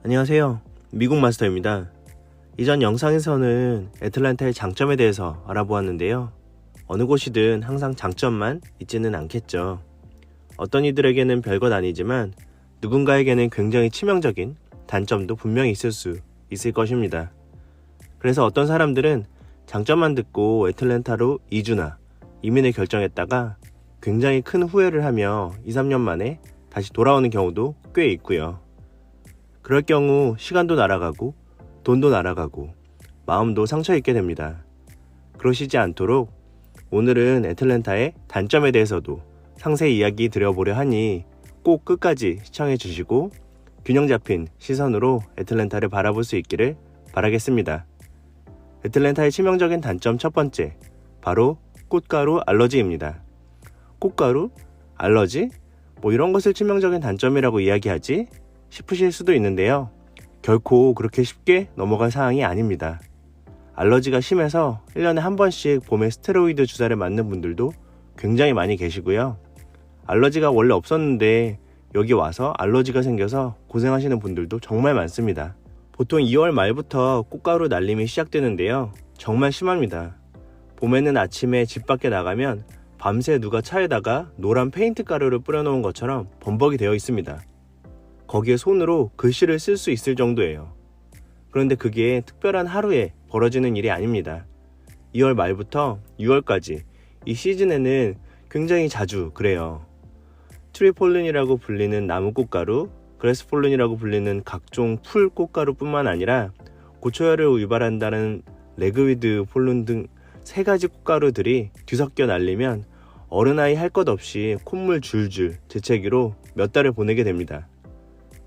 안녕하세요. 미국 마스터입니다. 이전 영상에서는 애틀랜타의 장점에 대해서 알아보았는데요. 어느 곳이든 항상 장점만 있지는 않겠죠. 어떤 이들에게는 별것 아니지만 누군가에게는 굉장히 치명적인 단점도 분명히 있을 수 있을 것입니다. 그래서 어떤 사람들은 장점만 듣고 애틀랜타로 이주나 이민을 결정했다가 굉장히 큰 후회를 하며 2-3년 만에 다시 돌아오는 경우도 꽤 있고요. 그럴 경우 시간도 날아가고 돈도 날아가고 마음도 상처 입게 됩니다. 그러시지 않도록 오늘은 애틀랜타의 단점에 대해서도 상세히 이야기 드려보려 하니 꼭 끝까지 시청해 주시고 균형 잡힌 시선으로 애틀랜타를 바라볼 수 있기를 바라겠습니다. 애틀랜타의 치명적인 단점 첫 번째, 바로 꽃가루 알러지입니다. 꽃가루? 알러지? 이런 것을 치명적인 단점이라고 이야기하지? 싶으실 수도 있는데요. 결코 그렇게 쉽게 넘어갈 사항이 아닙니다. 알러지가 심해서 1년에 한 번씩 봄에 스테로이드 주사를 맞는 분들도 굉장히 많이 계시고요. 알러지가 원래 없었는데 여기 와서 알러지가 생겨서 고생하시는 분들도 정말 많습니다. 보통 2월 말부터 꽃가루 날림이 시작되는데요. 정말 심합니다. 봄에는 아침에 집 밖에 나가면 밤새 누가 차에다가 노란 페인트 가루를 뿌려놓은 것처럼 범벅이 되어 있습니다. 거기에 손으로 글씨를 쓸 수 있을 정도예요. 그런데 그게 특별한 하루에 벌어지는 일이 아닙니다. 2월 말부터 6월까지 이 시즌에는 굉장히 자주 그래요. 트리폴린이라고 불리는 나무 꽃가루, 그래스폴린이라고 불리는 각종 풀 꽃가루뿐만 아니라 고초열을 유발한다는 레그위드 폴른 등 3가지 꽃가루들이 뒤섞여 날리면 어른아이 할 것 없이 콧물 줄줄 재채기로 몇 달을 보내게 됩니다.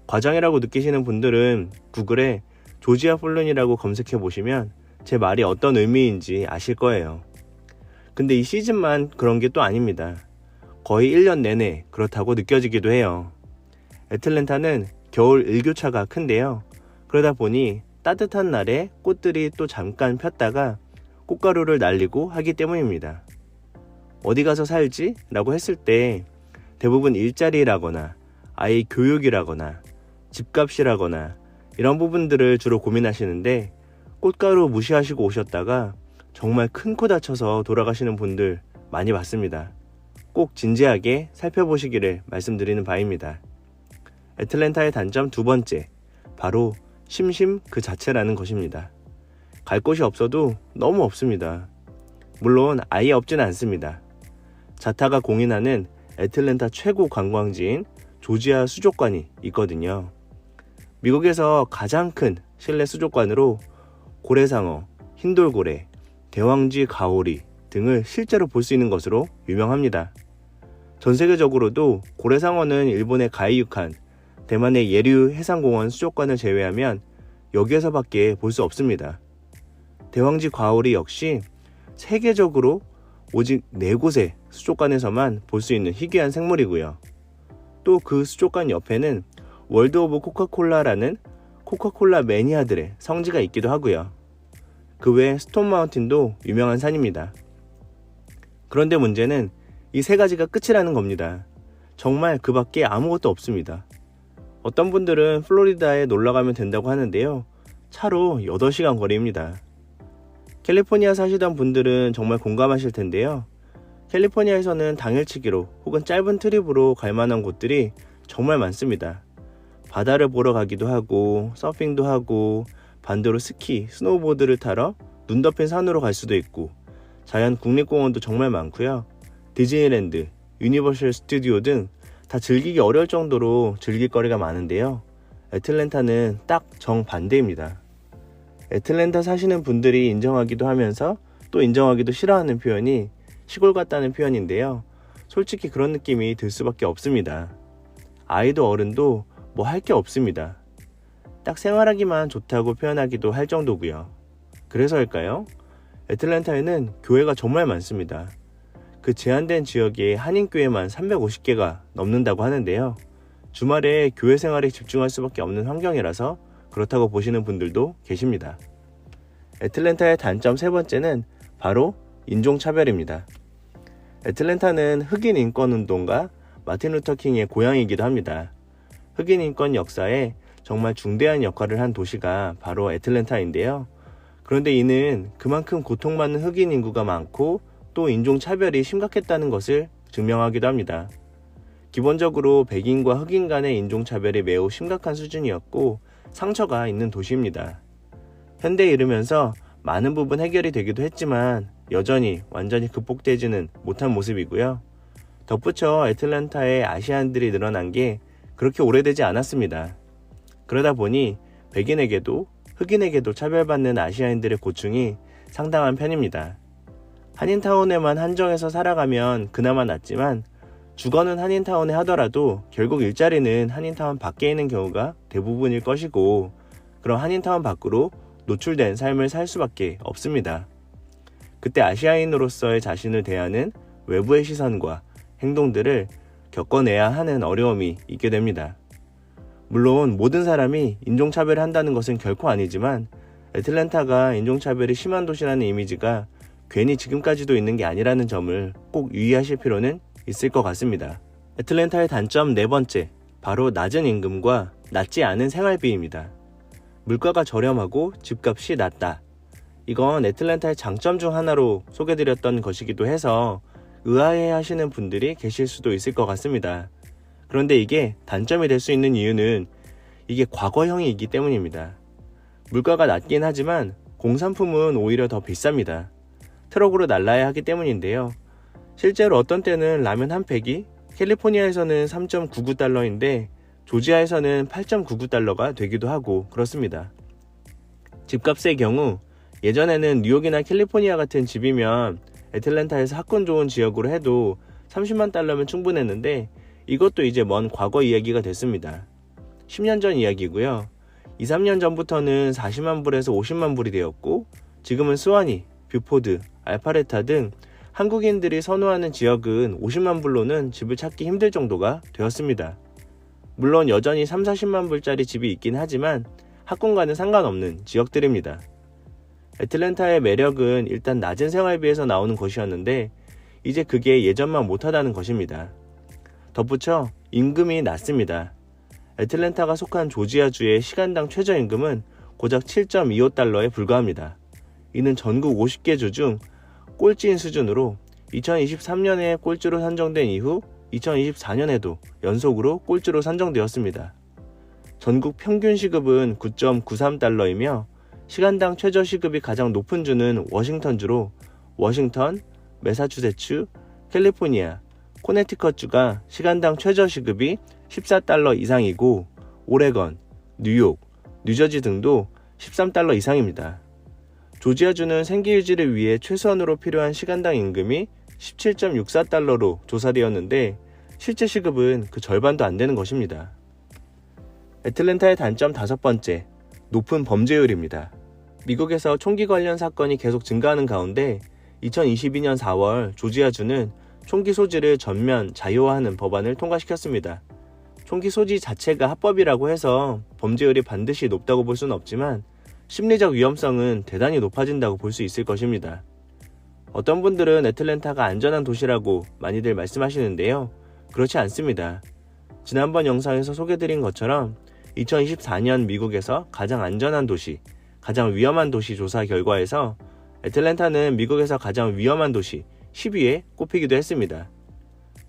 과장이라고 느끼시는 분들은 구글에 조지아 폴른이라고 검색해 보시면 제 말이 어떤 의미인지 아실 거예요. 근데 이 시즌만 그런 게 또 아닙니다. 거의 1년 내내 그렇다고 느껴지기도 해요. 애틀랜타는 겨울 일교차가 큰데요. 그러다 보니 따뜻한 날에 꽃들이 또 잠깐 폈다가 꽃가루를 날리고 하기 때문입니다. 어디 가서 살지? 라고 했을 때 대부분 일자리라거나 아이 교육이라거나 집값이라거나 이런 부분들을 주로 고민하시는데 꽃가루 무시하시고 오셨다가 정말 큰 코 다쳐서 돌아가시는 분들 많이 봤습니다. 꼭 진지하게 살펴보시기를 말씀드리는 바입니다. 애틀랜타의 단점 두 번째, 바로 심심 그 자체라는 것입니다. 갈 곳이 없어도 너무 없습니다. 물론 아예 없지는 않습니다. 자타가 공인하는 애틀랜타 최고 관광지인 조지아 수족관이 있거든요. 미국에서 가장 큰 실내 수족관으로 고래상어, 흰돌고래, 대왕쥐 가오리 등을 실제로 볼 수 있는 것으로 유명합니다. 전 세계적으로도 고래상어는 일본의 가이유칸, 대만의 예류 해상공원 수족관을 제외하면 여기에서밖에 볼 수 없습니다. 대왕쥐 가오리 역시 세계적으로 오직 4곳의 수족관에서만 볼 수 있는 희귀한 생물이고요. 또 그 수족관 옆에는 월드 오브 코카콜라라는 코카콜라 매니아들의 성지가 있기도 하고요. 그 외에 스톤 마운틴도 유명한 산입니다. 그런데 문제는 이 3가지가 끝이라는 겁니다. 정말 그 밖에 아무것도 없습니다. 어떤 분들은 플로리다에 놀러가면 된다고 하는데요. 차로 8시간 거리입니다. 캘리포니아 사시던 분들은 정말 공감하실 텐데요. 캘리포니아에서는 당일치기로 혹은 짧은 트립으로 갈 만한 곳들이 정말 많습니다. 바다를 보러 가기도 하고 서핑도 하고 반대로 스키, 스노우보드를 타러 눈 덮인 산으로 갈 수도 있고 자연 국립공원도 정말 많고요. 디즈니랜드, 유니버셜 스튜디오 등 다 즐기기 어려울 정도로 즐길 거리가 많은데요. 애틀랜타는 딱 정반대입니다. 애틀랜타 사시는 분들이 인정하기도 하면서 또 인정하기도 싫어하는 표현이 시골 같다는 표현인데요. 솔직히 그런 느낌이 들 수밖에 없습니다. 아이도 어른도 뭐 할 게 없습니다. 딱 생활하기만 좋다고 표현하기도 할 정도고요. 그래서일까요? 애틀랜타에는 교회가 정말 많습니다. 그 제한된 지역에 한인교회만 350개가 넘는다고 하는데요. 주말에 교회 생활에 집중할 수밖에 없는 환경이라서 그렇다고 보시는 분들도 계십니다. 애틀랜타의 단점 세 번째는 바로 인종차별입니다. 애틀랜타는 흑인 인권운동가 마틴 루터 킹의 고향이기도 합니다. 흑인 인권 역사에 정말 중대한 역할을 한 도시가 바로 애틀랜타인데요. 그런데 이는 그만큼 고통받는 흑인 인구가 많고 또 인종차별이 심각했다는 것을 증명하기도 합니다. 기본적으로 백인과 흑인 간의 인종차별이 매우 심각한 수준이었고 상처가 있는 도시입니다. 현대에 이르면서 많은 부분 해결이 되기도 했지만 여전히 완전히 극복되지는 못한 모습이고요. 덧붙여 애틀랜타에 아시안들이 늘어난 게 그렇게 오래되지 않았습니다. 그러다 보니 백인에게도 흑인에게도 차별받는 아시아인들의 고충이 상당한 편입니다. 한인타운에만 한정해서 살아가면 그나마 낫지만 주거는 한인타운에 하더라도 결국 일자리는 한인타운 밖에 있는 경우가 대부분일 것이고 그럼 한인타운 밖으로 노출된 삶을 살 수밖에 없습니다. 그때 아시아인으로서의 자신을 대하는 외부의 시선과 행동들을 겪어내야 하는 어려움이 있게 됩니다. 물론 모든 사람이 인종차별을 한다는 것은 결코 아니지만 애틀랜타가 인종차별이 심한 도시라는 이미지가 괜히 지금까지도 있는 게 아니라는 점을 꼭 유의하실 필요는 있을 것 같습니다. 애틀랜타의 단점 네 번째, 바로 낮은 임금과 낮지 않은 생활비입니다. 물가가 저렴하고 집값이 낮다. 이건 애틀랜타의 장점 중 하나로 소개드렸던 것이기도 해서 의아해 하시는 분들이 계실 수도 있을 것 같습니다. 그런데 이게 단점이 될 수 있는 이유는 이게 과거형이기 때문입니다. 물가가 낮긴 하지만 공산품은 오히려 더 비쌉니다. 트럭으로 날라야 하기 때문인데요. 실제로 어떤 때는 라면 한 팩이 캘리포니아에서는 3.99달러인데 조지아에서는 8.99달러가 되기도 하고 그렇습니다. 집값의 경우 예전에는 뉴욕이나 캘리포니아 같은 집이면 애틀랜타에서 학군 좋은 지역으로 해도 30만 달러면 충분했는데 이것도 이제 먼 과거 이야기가 됐습니다. 10년 전 이야기고요. 2, 3년 전부터는 40만 불에서 50만 불이 되었고 지금은 스와니, 뷰포드, 알파레타 등 한국인들이 선호하는 지역은 50만 불로는 집을 찾기 힘들 정도가 되었습니다. 물론 여전히 3, 40만 불짜리 집이 있긴 하지만 학군과는 상관없는 지역들입니다. 애틀랜타의 매력은 일단 낮은 생활비에서 나오는 것이었는데 이제 그게 예전만 못하다는 것입니다. 덧붙여 임금이 낮습니다. 애틀랜타가 속한 조지아주의 시간당 최저임금은 고작 7.25달러에 불과합니다. 이는 전국 50개 주 중 꼴찌인 수준으로 2023년에 꼴찌로 선정된 이후 2024년에도 연속으로 꼴찌로 선정되었습니다. 전국 평균 시급은 9.93달러이며 시간당 최저 시급이 가장 높은 주는 워싱턴주로 워싱턴, 매사추세츠, 캘리포니아, 코네티컷주가 시간당 최저 시급이 14달러 이상이고 오레건, 뉴욕, 뉴저지 등도 13달러 이상입니다. 조지아주는 생계 유지를 위해 최소한으로 필요한 시간당 임금이 17.64달러로 조사되었는데 실제 시급은 그 절반도 안 되는 것입니다. 애틀랜타의 단점 다섯 번째, 높은 범죄율입니다. 미국에서 총기 관련 사건이 계속 증가하는 가운데 2022년 4월 조지아주는 총기 소지를 전면 자유화하는 법안을 통과시켰습니다. 총기 소지 자체가 합법이라고 해서 범죄율이 반드시 높다고 볼 수는 없지만 심리적 위험성은 대단히 높아진다고 볼 수 있을 것입니다. 어떤 분들은 애틀랜타가 안전한 도시라고 많이들 말씀하시는데요. 그렇지 않습니다. 지난번 영상에서 소개드린 것처럼 2024년 미국에서 가장 안전한 도시, 가장 위험한 도시 조사 결과에서 애틀랜타는 미국에서 가장 위험한 도시 10위에 꼽히기도 했습니다.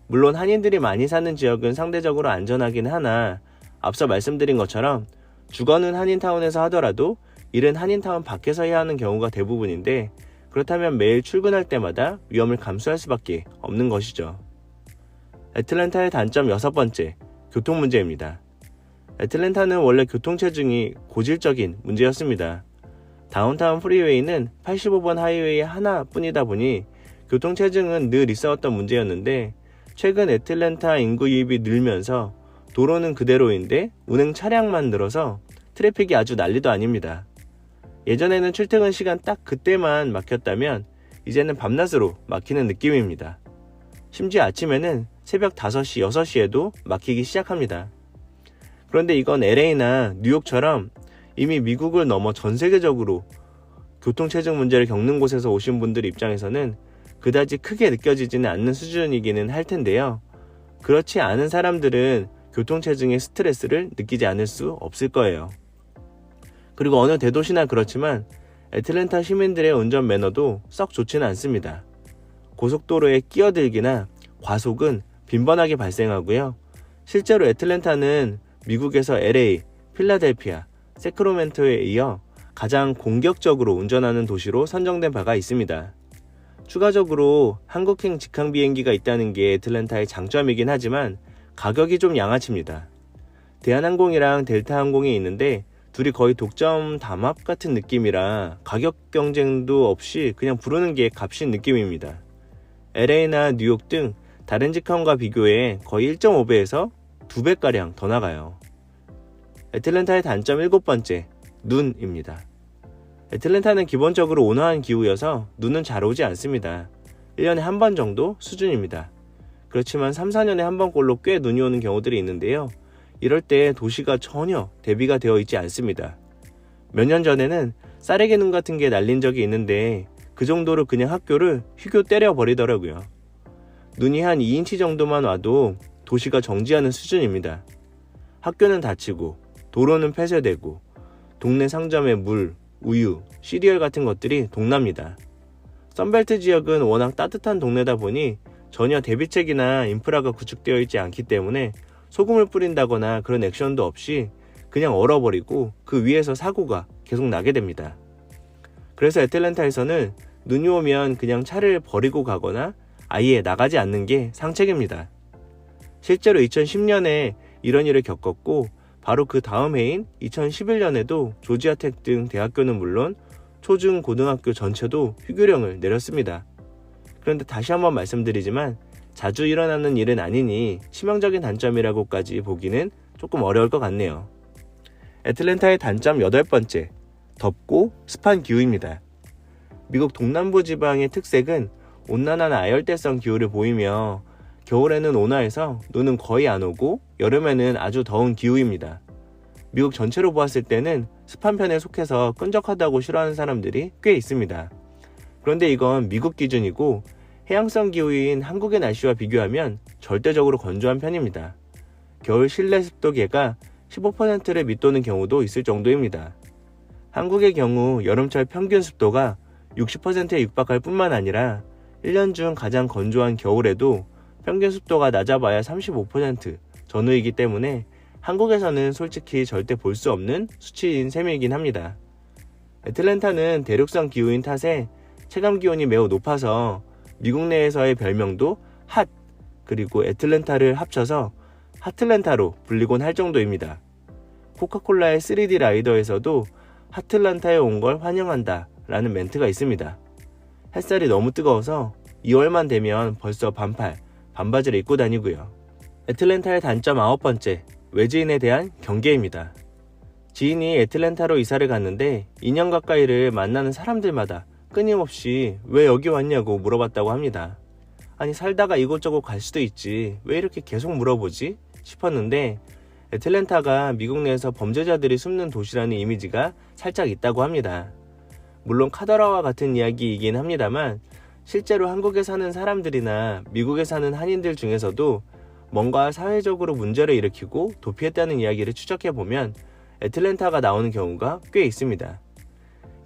물론 한인들이 많이 사는 지역은 상대적으로 안전하긴 하나 앞서 말씀드린 것처럼 주거는 한인타운에서 하더라도 일은 한인타운 밖에서 해야 하는 경우가 대부분인데 그렇다면 매일 출근할 때마다 위험을 감수할 수밖에 없는 것이죠. 애틀랜타의 단점 여섯 번째, 교통 문제입니다. 애틀랜타는 원래 교통체증이 고질적인 문제였습니다. 다운타운 프리웨이는 85번 하이웨이 하나뿐이다 보니 교통체증은 늘 있어왔던 문제였는데 최근 애틀랜타 인구 유입이 늘면서 도로는 그대로인데 운행 차량만 늘어서 트래픽이 아주 난리도 아닙니다. 예전에는 출퇴근 시간 딱 그때만 막혔다면 이제는 밤낮으로 막히는 느낌입니다. 심지어 아침에는 새벽 5시, 6시에도 막히기 시작합니다. 그런데 이건 LA나 뉴욕처럼 이미 미국을 넘어 전 세계적으로 교통체증 문제를 겪는 곳에서 오신 분들 입장에서는 그다지 크게 느껴지지는 않는 수준이기는 할 텐데요. 그렇지 않은 사람들은 교통체증의 스트레스를 느끼지 않을 수 없을 거예요. 그리고 어느 대도시나 그렇지만 애틀랜타 시민들의 운전 매너도 썩 좋지는 않습니다. 고속도로에 끼어들기나 과속은 빈번하게 발생하고요. 실제로 애틀랜타는 미국에서 LA, 필라델피아, 세크라멘토에 이어 가장 공격적으로 운전하는 도시로 선정된 바가 있습니다. 추가적으로 한국행 직항 비행기가 있다는 게 애틀랜타의 장점이긴 하지만 가격이 좀 양아치입니다. 대한항공이랑 델타항공이 있는데 둘이 거의 독점 담합 같은 느낌이라 가격 경쟁도 없이 그냥 부르는 게 값인 느낌입니다. LA나 뉴욕 등 다른 직항과 비교해 거의 1.5배에서 2배가량 더 나가요. 애틀랜타의 단점 7번째, 눈입니다. 애틀랜타는 기본적으로 온화한 기후여서 눈은 잘 오지 않습니다. 1년에 한 번 정도 수준입니다. 그렇지만 3, 4년에 한 번꼴로 꽤 눈이 오는 경우들이 있는데요. 이럴 때 도시가 전혀 대비가 되어 있지 않습니다. 몇 년 전에는 쌀에게 눈 같은 게 날린 적이 있는데 그 정도로 그냥 학교를 휴교 때려버리더라고요. 눈이 한 2인치 정도만 와도 도시가 정지하는 수준입니다. 학교는 닫히고 도로는 폐쇄되고 동네 상점에 물, 우유, 시리얼 같은 것들이 동납니다. 선벨트 지역은 워낙 따뜻한 동네다 보니 전혀 대비책이나 인프라가 구축되어 있지 않기 때문에 소금을 뿌린다거나 그런 액션도 없이 그냥 얼어버리고 그 위에서 사고가 계속 나게 됩니다. 그래서 애틀랜타에서는 눈이 오면 그냥 차를 버리고 가거나 아예 나가지 않는 게 상책입니다. 실제로 2010년에 이런 일을 겪었고 바로 그 다음 해인 2011년에도 조지아텍 등 대학교는 물론 초중 고등학교 전체도 휴교령을 내렸습니다. 그런데 다시 한번 말씀드리지만 자주 일어나는 일은 아니니 치명적인 단점이라고까지 보기는 조금 어려울 것 같네요. 애틀랜타의 단점 8번째, 덥고 습한 기후입니다. 미국 동남부 지방의 특색은 온난한 아열대성 기후를 보이며 겨울에는 온화해서 눈은 거의 안 오고 여름에는 아주 더운 기후입니다. 미국 전체로 보았을 때는 습한 편에 속해서 끈적하다고 싫어하는 사람들이 꽤 있습니다. 그런데 이건 미국 기준이고 해양성 기후인 한국의 날씨와 비교하면 절대적으로 건조한 편입니다. 겨울 실내 습도계가 15%를 밑도는 경우도 있을 정도입니다. 한국의 경우 여름철 평균 습도가 60%에 육박할 뿐만 아니라 1년 중 가장 건조한 겨울에도 평균 습도가 낮아봐야 35% 전후이기 때문에 한국에서는 솔직히 절대 볼 수 없는 수치인 셈이긴 합니다. 애틀랜타는 대륙성 기후인 탓에 체감 기온이 매우 높아서 미국 내에서의 별명도 핫 그리고 애틀랜타를 합쳐서 하틀랜타로 불리곤 할 정도입니다. 코카콜라의 3D 라이더에서도 하틀란타에 온 걸 환영한다 라는 멘트가 있습니다. 햇살이 너무 뜨거워서 2월만 되면 벌써 반팔, 반바지를 입고 다니고요. 애틀랜타의 단점 9번째, 외지인에 대한 경계입니다. 지인이 애틀랜타로 이사를 갔는데 2년 가까이를 만나는 사람들마다 끊임없이 왜 여기 왔냐고 물어봤다고 합니다. 아니 살다가 이곳저곳 갈 수도 있지 왜 이렇게 계속 물어보지 싶었는데 애틀랜타가 미국 내에서 범죄자들이 숨는 도시라는 이미지가 살짝 있다고 합니다. 물론 카더라와 같은 이야기이긴 합니다만 실제로 한국에 사는 사람들이나 미국에 사는 한인들 중에서도 뭔가 사회적으로 문제를 일으키고 도피했다는 이야기를 추적해보면 애틀랜타가 나오는 경우가 꽤 있습니다.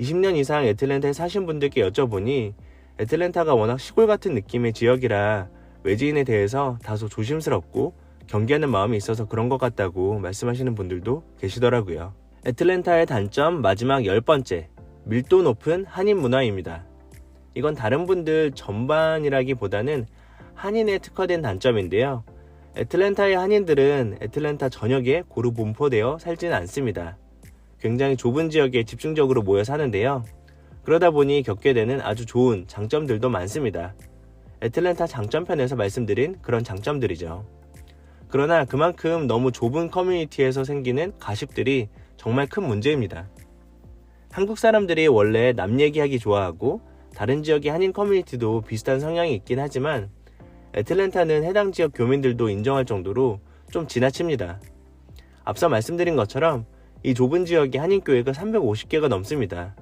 20년 이상 애틀랜타에 사신 분들께 여쭤보니 애틀랜타가 워낙 시골 같은 느낌의 지역이라 외지인에 대해서 다소 조심스럽고 경계하는 마음이 있어서 그런 것 같다고 말씀하시는 분들도 계시더라고요. 애틀랜타의 단점 마지막 10번째, 밀도 높은 한인 문화입니다. 이건 다른 분들 전반이라기보다는 한인에 특화된 단점인데요. 애틀랜타의 한인들은 애틀랜타 전역에 고루 분포되어 살지는 않습니다. 굉장히 좁은 지역에 집중적으로 모여 사는데요. 그러다 보니 겪게 되는 아주 좋은 장점들도 많습니다. 애틀랜타 장점편에서 말씀드린 그런 장점들이죠. 그러나 그만큼 너무 좁은 커뮤니티에서 생기는 가십들이 정말 큰 문제입니다. 한국 사람들이 원래 남 얘기하기 좋아하고 다른 지역의 한인 커뮤니티도 비슷한 성향이 있긴 하지만 애틀랜타는 해당 지역 교민들도 인정할 정도로 좀 지나칩니다. 앞서 말씀드린 것처럼 이 좁은 지역의 한인교회가 350개가 넘습니다.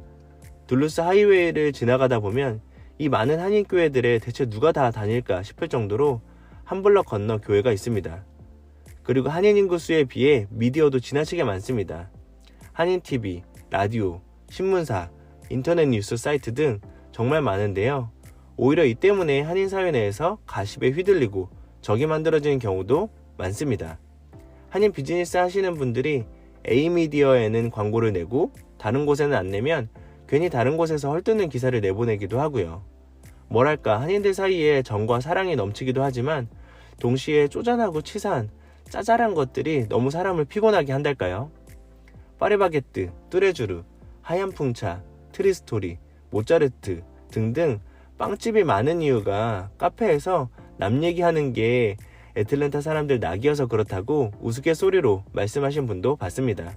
둘루스 하이웨이를 지나가다 보면 이 많은 한인교회들에 대체 누가 다 다닐까 싶을 정도로 한 블럭 건너 교회가 있습니다. 그리고 한인 인구 수에 비해 미디어도 지나치게 많습니다. 한인 TV, 라디오, 신문사, 인터넷 뉴스 사이트 등 정말 많은데요. 오히려 이 때문에 한인 사회 내에서 가십에 휘둘리고 적이 만들어지는 경우도 많습니다. 한인 비즈니스 하시는 분들이 A미디어에는 광고를 내고 다른 곳에는 안 내면 괜히 다른 곳에서 헐뜯는 기사를 내보내기도 하고요. 뭐랄까 한인들 사이에 정과 사랑이 넘치기도 하지만 동시에 쪼잔하고 치사한 짜잘한 것들이 너무 사람을 피곤하게 한달까요? 파리바게뜨, 뚜레쥬르, 하얀 풍차, 트리스토리, 모짜르트 등등 빵집이 많은 이유가 카페에서 남 얘기하는 게 애틀랜타 사람들 낙이어서 그렇다고 우스갯소리로 말씀하신 분도 봤습니다.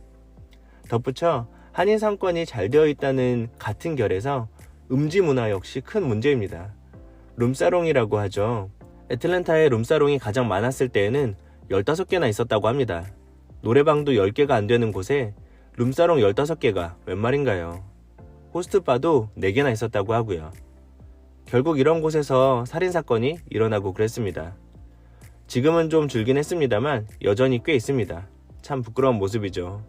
덧붙여 한인 상권이 잘 되어 있다는 같은 결에서 음지 문화 역시 큰 문제입니다. 룸사롱이라고 하죠. 애틀랜타에 룸사롱이 가장 많았을 때에는 15개나 있었다고 합니다. 노래방도 10개가 안 되는 곳에 룸사롱 15개가 웬 말인가요? 호스트바도 4개나 있었다고 하고요. 결국 이런 곳에서 살인사건이 일어나고 그랬습니다. 지금은 좀 줄긴 했습니다만 여전히 꽤 있습니다. 참 부끄러운 모습이죠.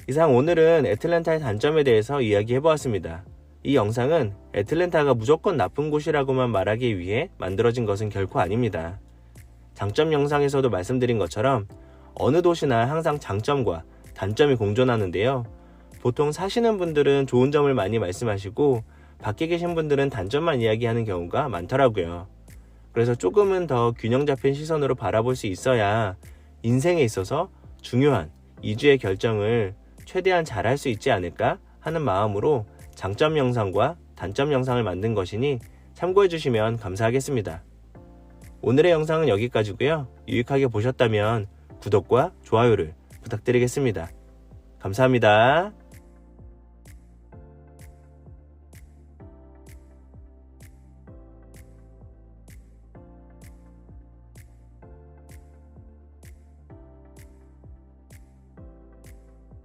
이상 오늘은 애틀랜타의 단점에 대해서 이야기해보았습니다. 이 영상은 애틀랜타가 무조건 나쁜 곳이라고만 말하기 위해 만들어진 것은 결코 아닙니다. 장점 영상에서도 말씀드린 것처럼 어느 도시나 항상 장점과 단점이 공존하는데요. 보통 사시는 분들은 좋은 점을 많이 말씀하시고 밖에 계신 분들은 단점만 이야기하는 경우가 많더라고요. 그래서 조금은 더 균형 잡힌 시선으로 바라볼 수 있어야 인생에 있어서 중요한 이주의 결정을 최대한 잘할 수 있지 않을까 하는 마음으로 장점 영상과 단점 영상을 만든 것이니 참고해 주시면 감사하겠습니다. 오늘의 영상은 여기까지고요. 유익하게 보셨다면 구독과 좋아요를 부탁드리겠습니다. 감사합니다.